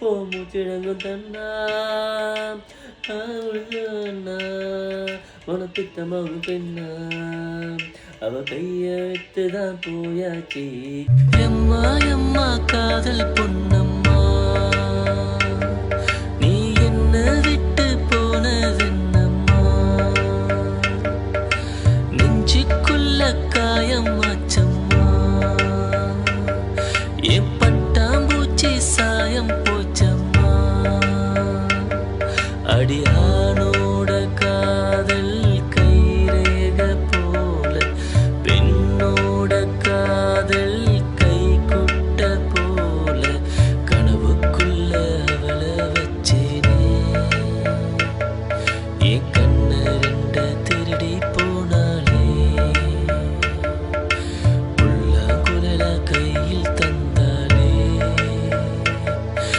ஓ மூச்சிடங்கும் தன்னா அண்ணா உனப்பித்தமாகும் பெண்ணா அவ கைய விட்டுதான் போயாச்சி எம்மா எம்மா காதல் பொன்னம்மா நீ என்ன விட்டு போனதென்னம்மா நெஞ்சுக்குள்ள காயம் ஆச்சம்மா என் பட்டாம்பூச்சி சாயம் போச்சம்மா அடியா